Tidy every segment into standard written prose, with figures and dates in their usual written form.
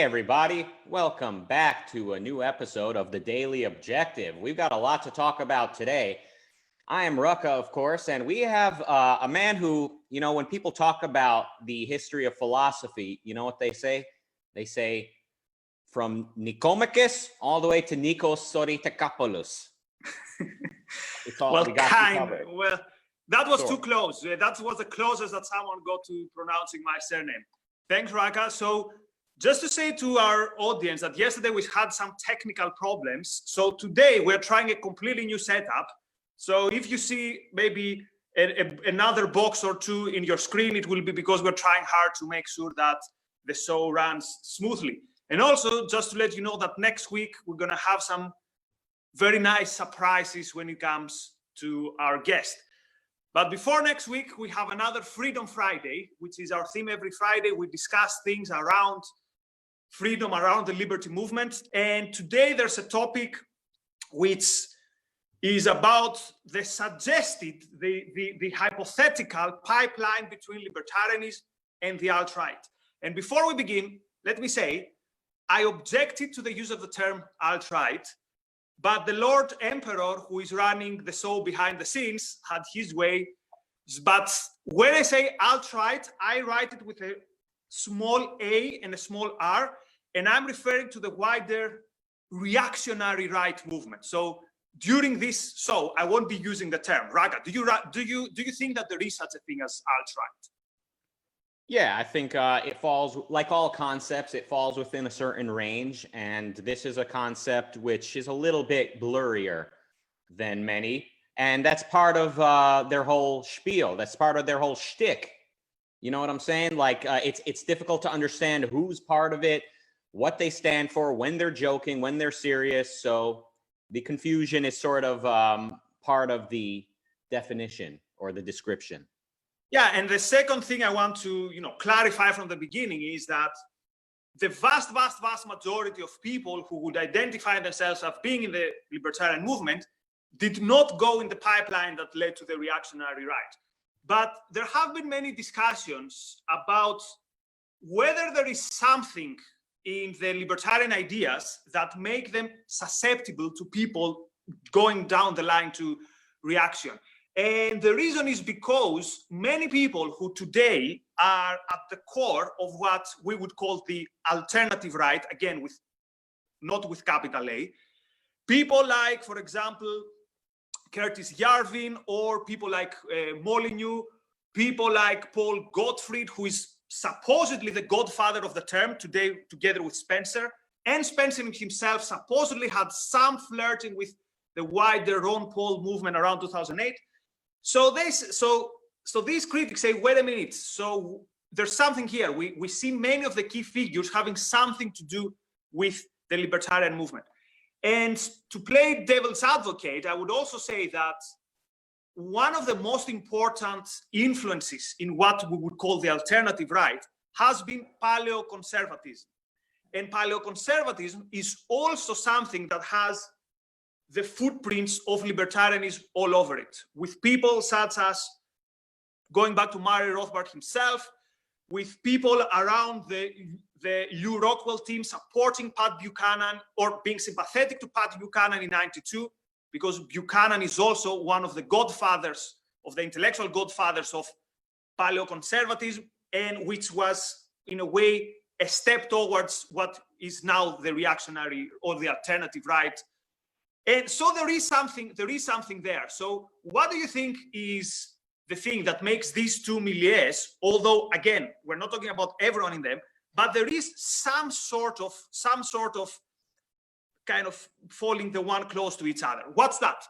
everybody, welcome back to a new episode of the Daily Objective. We've got a lot to talk about today. I am Rucka, of course, and we have a man who, when people talk about the history of philosophy, you know what they say? They say from Nicomachus all the way to Nikos Rucka. Well, that was too close. That was the closest that someone got to pronouncing my surname. Thanks, Rucka. So just to say to our audience that yesterday we had some technical problems. So today we're trying a completely new setup. So if you see maybe another box or two in your screen, it will be because we're trying hard to make sure that the show runs smoothly. And also just to let you know that next week we're going to have some very nice surprises when it comes to our guest. But before next week, we have another Freedom Friday, which is our theme every Friday. We discuss things around freedom, around the liberty movement. And today there's a topic which is about the suggested, the hypothetical pipeline between libertarianism and the alt-right. And before we begin, let me say, I objected to the use of the term alt-right, but the Lord Emperor, who is running the show behind the scenes, had his way. But when I say alt-right, I write it with a small a and a small r, and I'm referring to the wider reactionary right movement. So during this show, I won't be using the term. Rucka, do you think that there is such a thing as alt-right? Yeah, I think it falls, like all concepts, it falls within a certain range. And this is a concept which is a little bit blurrier than many. And that's part of their whole spiel. That's part of their whole shtick. You know what I'm saying? Like, it's difficult to understand who's part of it, what they stand for, when they're joking, when they're serious. So the confusion is sort of part of the definition or the description. Yeah, and the second thing I want to clarify from the beginning is that the vast majority of people who would identify themselves as being in the libertarian movement did not go in the pipeline that led to the reactionary right. But there have been many discussions about whether there is something in the libertarian ideas that make them susceptible to people going down the line to reaction. And the reason is because many people who today are at the core of what we would call the alternative right, again, not with capital A, people like, for example, Curtis Yarvin, or people like Molyneux, people like Paul Gottfried, who is supposedly the godfather of the term today, together with Spencer, and Spencer himself supposedly had some flirting with the wider Ron Paul movement around 2008. So these critics say, wait a minute, so there's something here. We see many of the key figures having something to do with the libertarian movement. And to play devil's advocate, I would also say that one of the most important influences in what we would call the alternative right has been paleoconservatism. And paleoconservatism is also something that has the footprints of libertarianism all over it, with people such as, going back to Murray Rothbard himself, with people around the Lew Rockwell team supporting Pat Buchanan or being sympathetic to Pat Buchanan in '92, because Buchanan is also one of the godfathers, of the intellectual godfathers of paleoconservatism, and which was, in a way, a step towards what is now the reactionary or the alternative right. And so there is something there. So what do you think is the thing that makes these two milieus, although again, we're not talking about everyone in them, but there is some sort of kind of falling the one close to each other. What's that?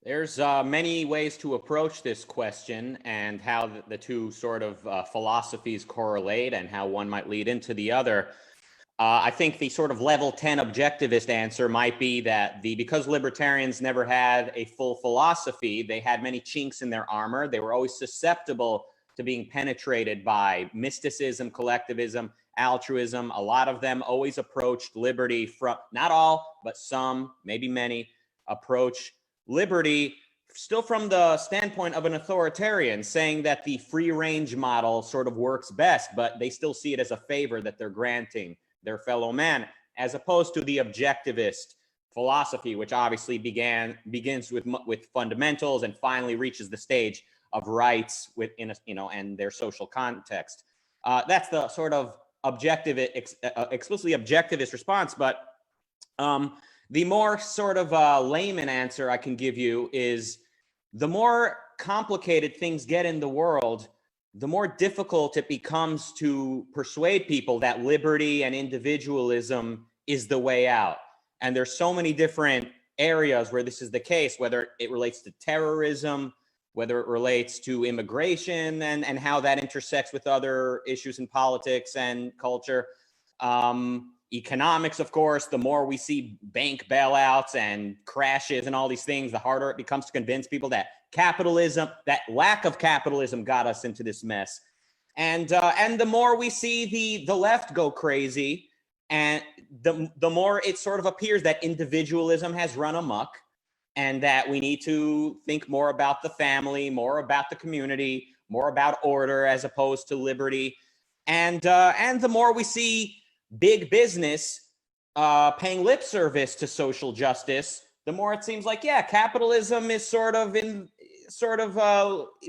There's many ways to approach this question and how the two sort of philosophies correlate and how one might lead into the other. I think the sort of level 10 objectivist answer might be that because libertarians never had a full philosophy, they had many chinks in their armor. They were always susceptible to being penetrated by mysticism, collectivism, altruism. A lot of them always approached liberty from, not all, but some, maybe many, approach liberty still from the standpoint of an authoritarian, saying that the free range model sort of works best, but they still see it as a favor that they're granting their fellow man, as opposed to the objectivist philosophy, which obviously begins with fundamentals and finally reaches the stage of rights within a, and their social context. That's the sort of explicitly objectivist response. But the more sort of layman answer I can give you is, the more complicated things get in the world, the more difficult it becomes to persuade people that liberty and individualism is the way out. And there's so many different areas where this is the case, whether it relates to terrorism, whether it relates to immigration and how that intersects with other issues in politics and culture. Economics, of course, the more we see bank bailouts and crashes and all these things, the harder it becomes to convince people that capitalism, that lack of capitalism got us into this mess. And the more we see the left go crazy, and the more it sort of appears that individualism has run amok, and that we need to think more about the family, more about the community, more about order as opposed to liberty. And the more we see big business paying lip service to social justice, the more it seems like, yeah, capitalism is sort of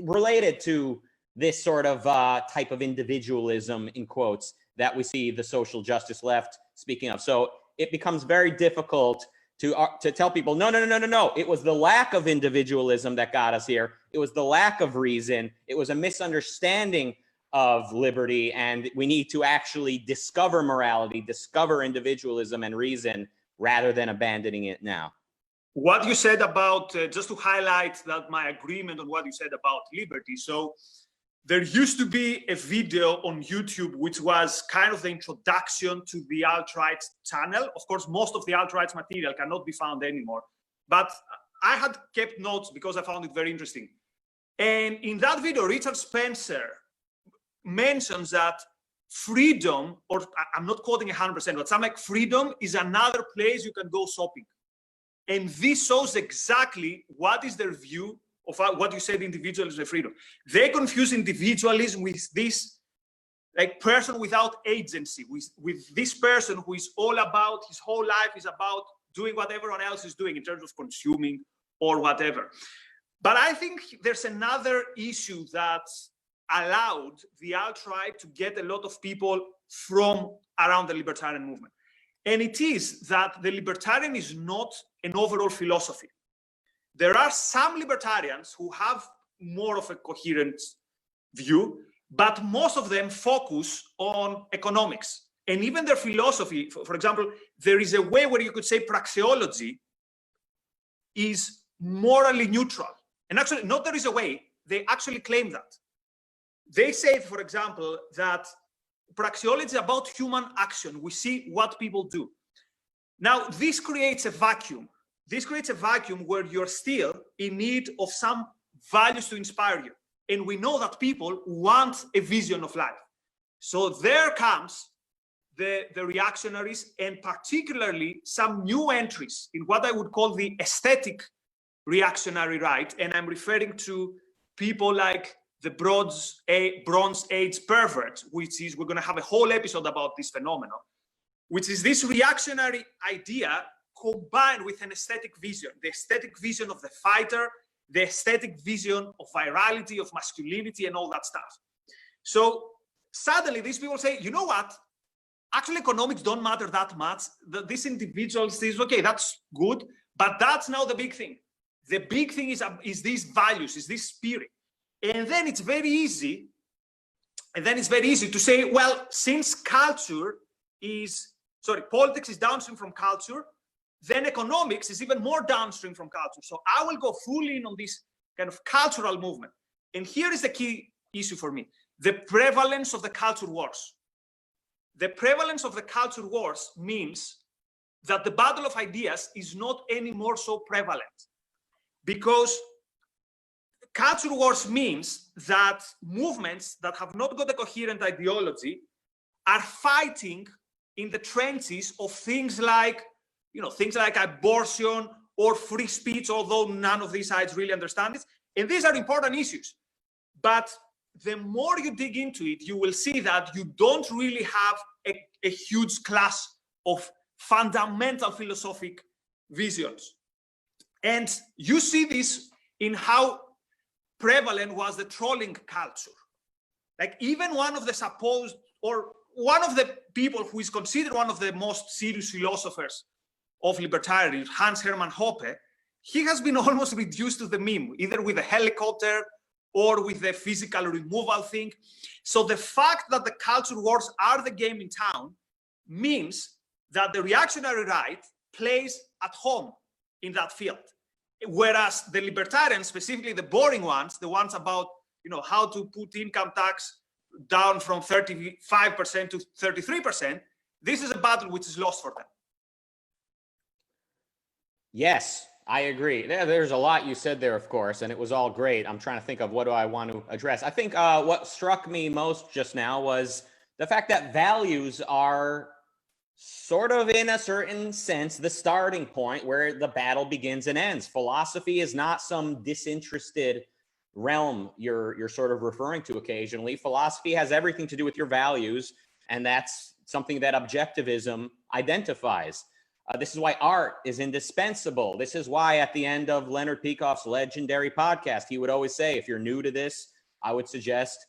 related to this sort of type of individualism, in quotes, that we see the social justice left speaking of. So it becomes very difficult to tell people, no, it was the lack of individualism that got us here. It was the lack of reason. It was a misunderstanding of liberty, and we need to actually discover morality, discover individualism and reason, rather than abandoning it now. What you said about, just to highlight that my agreement on what you said about liberty. So there used to be a video on YouTube, which was kind of the introduction to the alt-right channel. Of course, most of the alt-right material cannot be found anymore, but I had kept notes because I found it very interesting. And in that video, Richard Spencer mentions that freedom, or I'm not quoting 100%, but something like freedom is another place you can go shopping. And this shows exactly what is their view of what you said, individualism and freedom. They confuse individualism with this like person without agency, with this person who is all about, his whole life is about doing what everyone else is doing in terms of consuming or whatever. But I think there's another issue that allowed the alt-right to get a lot of people from around the libertarian movement. And it is that the libertarian is not an overall philosophy. There are some libertarians who have more of a coherent view, but most of them focus on economics. And even their philosophy, for example, there is a way where you could say praxeology is morally neutral. And actually, not there is a way, they actually claim that. They say, for example, that praxeology is about human action. We see what people do. Now, this creates a vacuum. This creates a vacuum where you're still in need of some values to inspire you. And we know that people want a vision of life. So there comes the reactionaries, and particularly some new entries in what I would call the aesthetic reactionary right. And I'm referring to people like the Bronze Age pervert, which is, we're going to have a whole episode about this phenomenon, which is this reactionary idea combined with an aesthetic vision, the aesthetic vision of the fighter, the aesthetic vision of virality, of masculinity, and all that stuff. So suddenly these people say, you know what? Actually, economics don't matter that much. This individual says, okay, that's good, but that's now the big thing. The big thing is these values, is this spirit. And then it's very easy. To say, well, since politics is downstream from culture, then economics is even more downstream from culture. So I will go fully in on this kind of cultural movement. And here is the key issue for me: the prevalence of the culture wars. The prevalence of the culture wars means that the battle of ideas is not anymore so prevalent, because culture wars means that movements that have not got a coherent ideology are fighting in the trenches of things like, things like abortion or free speech, although none of these sides really understand it. And these are important issues. But the more you dig into it, you will see that you don't really have a huge clash of fundamental philosophic visions. And you see this in how prevalent was the trolling culture. Like even one of the supposed, or one of the people who is considered one of the most serious philosophers of libertarianism, Hans Hermann Hoppe, he has been almost reduced to the meme, either with a helicopter or with the physical removal thing. So the fact that the culture wars are the game in town means that the reactionary right plays at home in that field. Whereas the libertarians, specifically the boring ones, the ones about how to put income tax down from 35% to 33%, this is a battle which is lost for them. Yes, I agree. There's a lot you said there, of course, and it was all great. I'm trying to think of what do I want to address. I think what struck me most just now was the fact that values are sort of, in a certain sense, the starting point where the battle begins and ends. Philosophy is not some disinterested realm you're sort of referring to occasionally. Philosophy has everything to do with your values, and that's something that objectivism identifies. This is why art is indispensable. This is why at the end of Leonard Peikoff's legendary podcast, he would always say, if you're new to this, I would suggest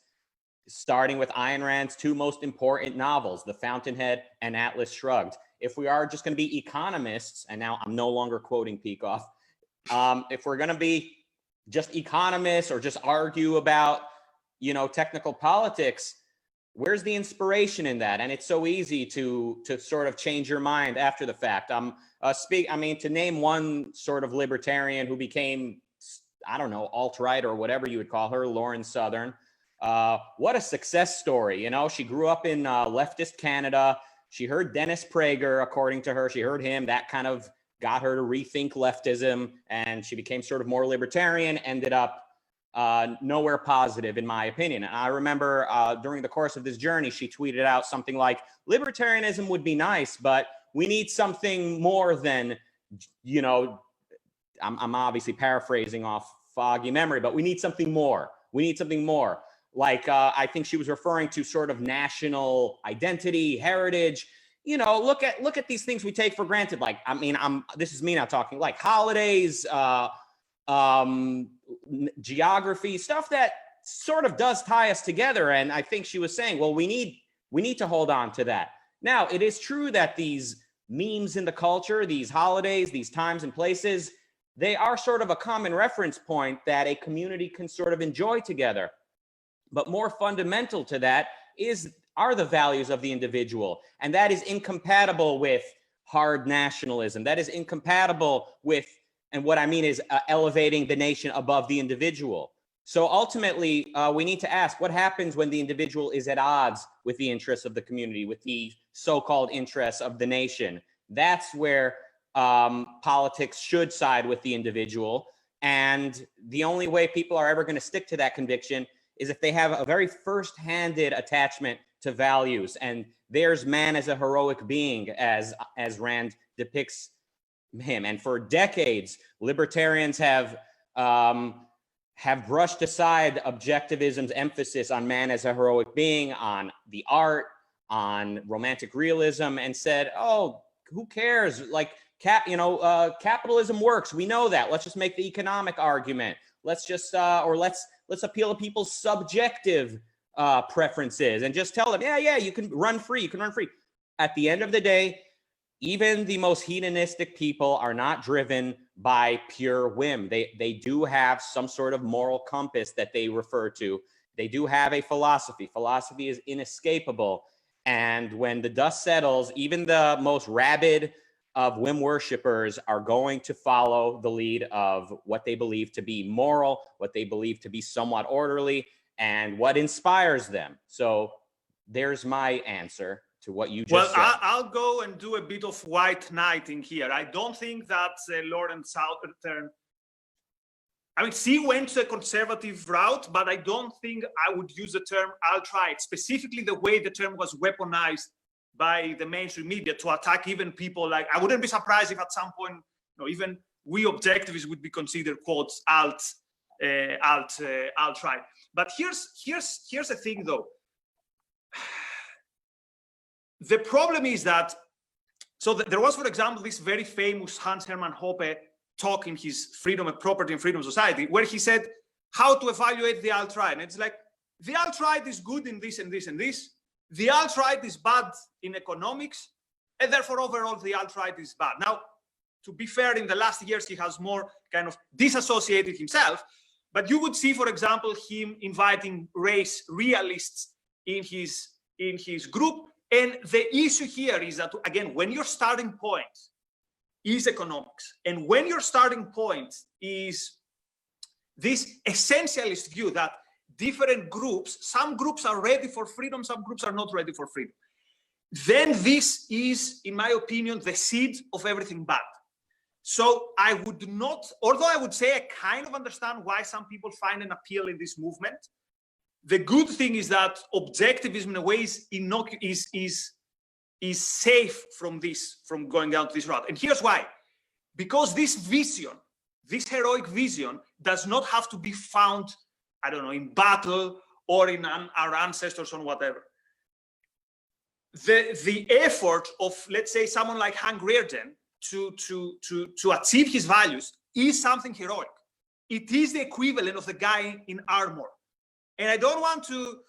starting with Ayn Rand's two most important novels, The Fountainhead and Atlas Shrugged. If we are just going to be economists, and now I'm no longer quoting Peikoff, if we're going to be just economists or just argue about, technical politics, where's the inspiration in that? And it's so easy to sort of change your mind after the fact. To name one sort of libertarian who became, I don't know, alt-right or whatever you would call her, Lauren Southern. What a success story. She grew up in leftist Canada. She heard Dennis Prager, according to her. She heard him. That kind of got her to rethink leftism, and she became sort of more libertarian, ended up nowhere positive, in my opinion. And I remember during the course of this journey, she tweeted out something like, libertarianism would be nice, but we need something more than, I'm obviously paraphrasing off foggy memory, but we need something more. We need something more. Like, I think she was referring to sort of national identity, heritage. Look at these things we take for granted. Like, this is me now talking, like holidays, geography, stuff that sort of does tie us together. And I think she was saying, well, we need to hold on to that. Now, it is true that these memes in the culture, these holidays, these times and places, they are sort of a common reference point that a community can sort of enjoy together. But more fundamental to that are the values of the individual. And that is incompatible with hard nationalism. That is incompatible with, and what I mean is elevating the nation above the individual. So ultimately, we need to ask, what happens when the individual is at odds with the interests of the community, with the so-called interests of the nation? That's where politics should side with the individual. And the only way people are ever going to stick to that conviction is if they have a very first-handed attachment to values. And there's man as a heroic being, as Rand depicts him. And for decades, libertarians have brushed aside objectivism's emphasis on man as a heroic being, on the art, on romantic realism, and said, oh, who cares? Like, capitalism works. We know that. Let's just make the economic argument. Let's just, let's appeal to people's subjective preferences and just tell them, yeah, you can run free. You can run free. At the end of the day, even the most hedonistic people are not driven by pure whim. They do have some sort of moral compass that they refer to. They do have a philosophy. Philosophy is inescapable. And when the dust settles, even the most rabid of whim worshipers are going to follow the lead of what they believe to be moral, what they believe to be somewhat orderly, and what inspires them. So there's my answer to what you just said. Well, I'll go and do a bit of white knighting here. I don't think that Lauren Southern, she went to a conservative route, but I don't think I would use the term alt-right, specifically the way the term was weaponized by the mainstream media to attack even people like, I wouldn't be surprised if at some point, even we objectivists would be considered, quotes, alt-right. But here's the thing, though. The problem is that, so there was, for example, this very famous Hans Hermann Hoppe talk in his Freedom of Property and Freedom Society, where he said how to evaluate the alt-right. And it's like, the alt-right is good in this and this and this. The alt-right is bad in economics, and therefore overall the alt-right is bad. Now, to be fair, in the last years, he has more kind of disassociated himself, but you would see, for example, him inviting race realists in his group. And the issue here is that, again, when your starting point is economics, and when your starting point is this essentialist view that different groups, some groups are ready for freedom, some groups are not ready for freedom, then this is, in my opinion, the seed of everything bad. So I would not, although I would say I kind of understand why some people find an appeal in this movement, the good thing is that objectivism in a way is safe from this, from going down to this route. And here's why. Because this vision, this heroic vision, does not have to be found, I don't know, in battle or in our ancestors or whatever. The effort of, let's say, someone like Hank Rearden to achieve his values is something heroic. It is the equivalent of the guy in armor. And I don't want to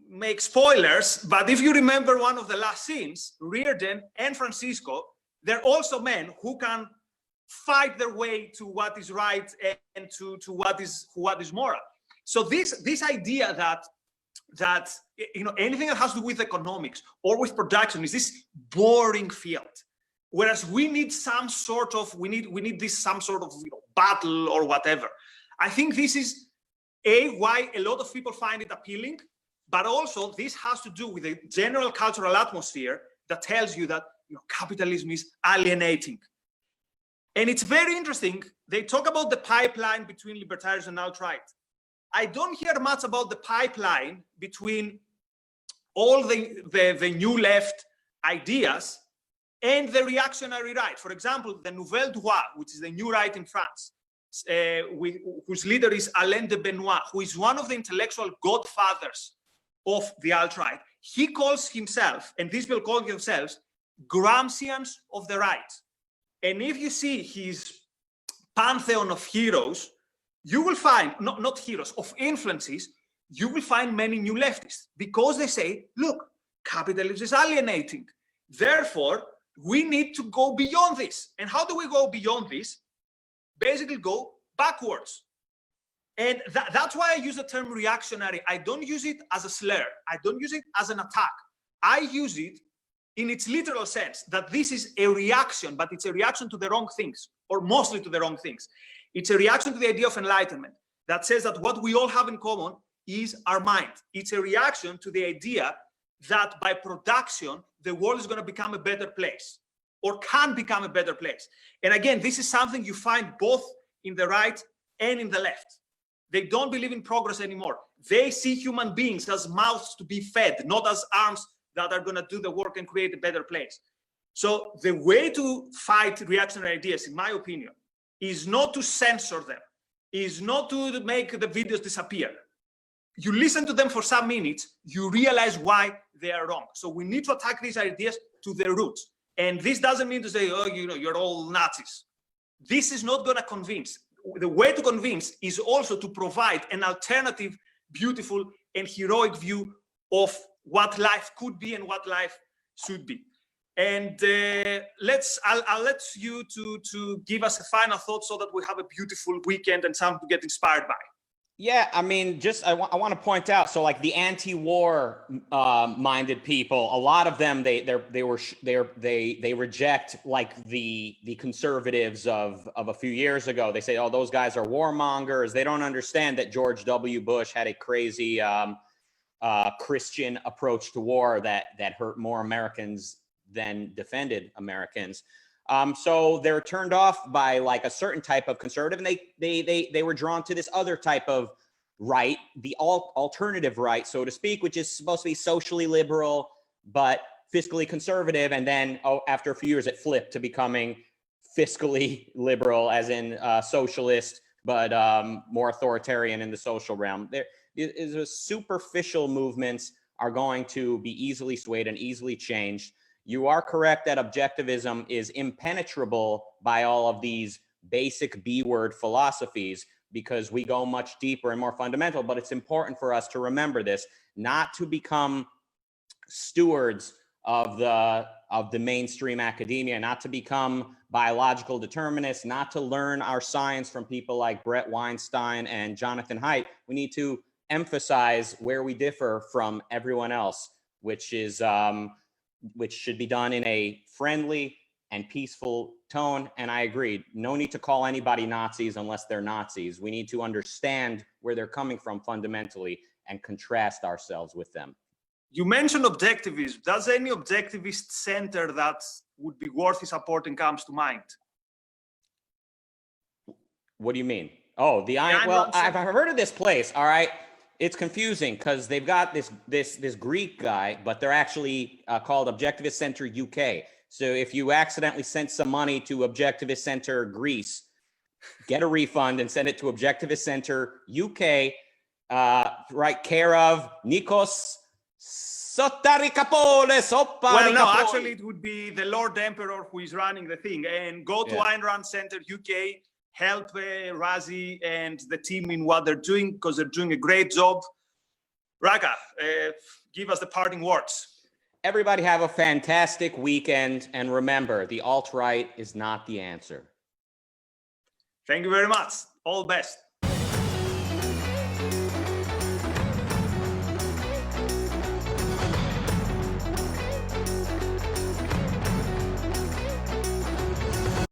make spoilers, but if you remember one of the last scenes, Rearden and Francisco, they're also men who can fight their way to what is right and to what is moral. So this idea that you know, anything that has to do with economics or with production is this boring field, whereas we need some sort of we need this some sort of, you know, battle or whatever. I think this is why a lot of people find it appealing, but also this has to do with a general cultural atmosphere that tells you that, you know, capitalism is alienating. And it's very interesting. They talk about the pipeline between libertarians and alt-right. I don't hear much about the pipeline between all the new left ideas and the reactionary right. For example, the Nouvelle Droite, which is the new right in France, whose leader is Alain de Benoit, who is one of the intellectual godfathers of the alt-right. He calls himself, and these people call themselves, Gramscians of the right. And if you see his pantheon of heroes, you will find, not heroes, of influences, you will find many new leftists, because they say, look, capitalism is alienating. Therefore, we need to go beyond this. And how do we go beyond this? Basically go backwards. And that's why I use the term reactionary. I don't use it as a slur. I don't use it as an attack. I use it in its literal sense, that this is a reaction, but it's a reaction to the wrong things, or mostly to the wrong things. It's a reaction to the idea of enlightenment that says that what we all have in common is our mind. It's a reaction to the idea that by production, the world is going to become a better place, or can become a better place. And again, this is something you find both in the right and in the left. They don't believe in progress anymore. They see human beings as mouths to be fed, not as arms that are going to do the work and create a better place. So the way to fight reactionary ideas, in my opinion, is not to censor them, is not to make the videos disappear. You listen to them for some minutes, you realize why they are wrong. So we need to attack these ideas to their roots. And this doesn't mean to say, oh, you know, you're all Nazis. This is not going to convince. The way to convince is also to provide an alternative, beautiful, and heroic view of what life could be and what life should be. And I'll let you to give us a final thought so that we have a beautiful weekend and something to get inspired by. Yeah, I mean, I want to point out, so like the anti-war minded people, a lot of them they reject like the conservatives of a few years ago. They say, oh, those guys are warmongers. They don't understand that George W. Bush had a crazy Christian approach to war that hurt more Americans than defended Americans. So they're turned off by like a certain type of conservative, and they were drawn to this other type of right, the alternative right, so to speak, which is supposed to be socially liberal but fiscally conservative. And then after a few years, it flipped to becoming fiscally liberal, as in socialist, but more authoritarian in the social realm. There is a superficial movements are going to be easily swayed and easily changed. You are correct that objectivism is impenetrable by all of these basic B-word philosophies because we go much deeper and more fundamental, but it's important for us to remember this, not to become stewards of the mainstream academia, not to become biological determinists, not to learn our science from people like Brett Weinstein and Jonathan Haidt. We need to emphasize where we differ from everyone else, which is which should be done in a friendly and peaceful tone. And I agree, no need to call anybody Nazis unless they're Nazis. We need to understand where they're coming from fundamentally and contrast ourselves with them. You mentioned objectivism. Does any objectivist center that would be worth supporting comes to mind? What do you mean? Oh, the Ayn. Well, I've heard of this place. All right, it's confusing because they've got this Greek guy, but they're actually called Objectivist Center UK. So if you accidentally sent some money to Objectivist Center Greece, get a refund and send it to Objectivist Center UK, right care of Nikos Rucka. Well, no, actually it would be the Lord Emperor who is running the thing. And go to Ayn Rand Center UK, help Razi and the team in what they're doing because they're doing a great job. Rucka, give us the parting words. Everybody have a fantastic weekend. And remember, the alt-right is not the answer. Thank you very much. All the best.